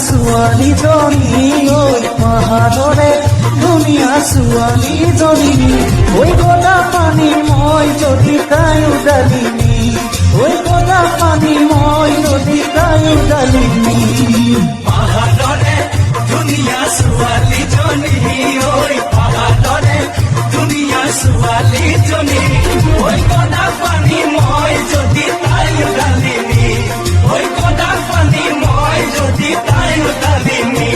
ছোৱালীজনী ঐ পাহাৰৰে ধুনীয়া ছোৱালীজনী ঐ গদা পানী মই যদি তাই উডালিনি ঐ গদা পানী মই যদি তাই উডালিনি পাহাৰৰে ধুনীয়া ছোৱালীজনী ঐ পাহাৰৰে ধুনীয়া ছোৱালীজনী ঐ গদা পানী মই যদি তাই উডালিনি ঐ গদা পানী মই যদি তাই উডালিনি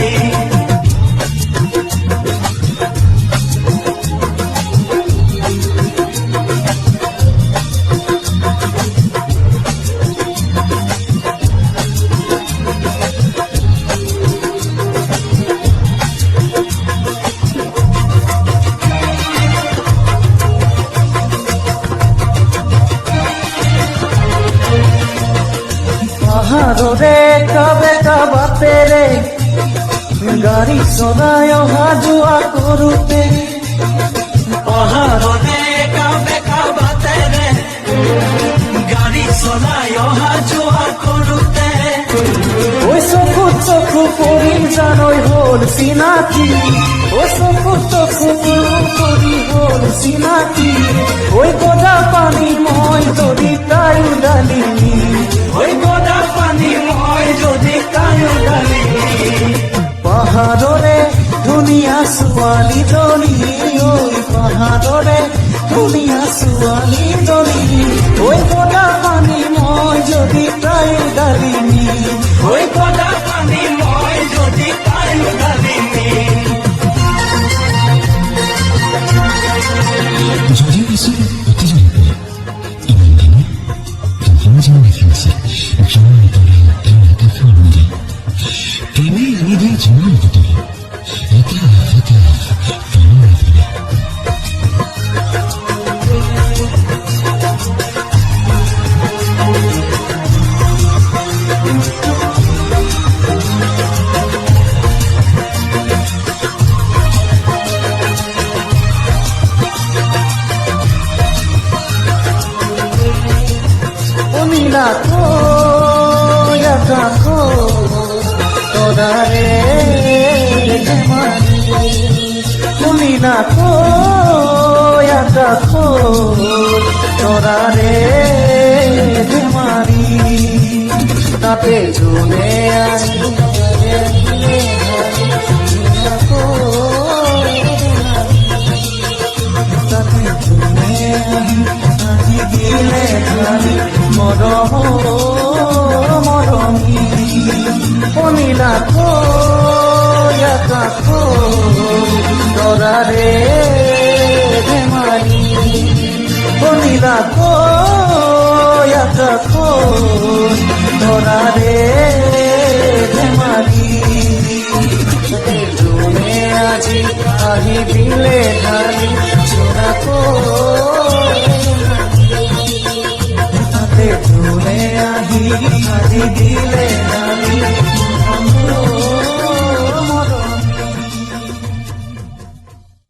পাহাৰৰে কাবে কাবাতেৰে গাড়ী চলাই অহা যোৱা কৰোঁতে পাহাৰৰে কাবে কাবাতেৰে গাড়ী চলাই অহা যোৱা কৰোঁতে ঐ চকুত চকু পৰিল জানৈ হ'ল চিনাকি ঐ চকুত চকু পৰি হ'ল চিনাকি ঐ গদা পানী মই যদি তাই উডালিনি ঐ গদা পানী মই যদি তাই উডালিনি পাহাৰৰে ধুনীয়া ছোৱালীজনী ঐ পাহাৰৰে ধুনীয়া ছোৱালীজনী ঐ গদা পানী মই যদি তাই উডালিনি ঐ গদা পানী মই যদি তাই উডালিনি যদিও কিছু অতিজন পৰে ইমান দিনে সমাজৰ দেখাইছে জন্ম তলে তেওঁ আকাশৰ নদী প্ৰেমেই আনি দিয়ে জন্ম তলে এটা এটা প্ৰেমৰ পৰে নীলাকৈ আকাশত তৰাৰে ধেমালি নীলাকৈ আকাশত তৰাৰে ধেমালি তাতে যোনে তাতে যোনে আহি দিলে ধাৰি মৰম মৰমী নীলাকৈ আকাশত তৰাৰে ধেমালি নীলাকৈ আকাশত তৰাৰে ধেমালি যোনে আজি আহি দিলে ধাৰি চোৰাকৈ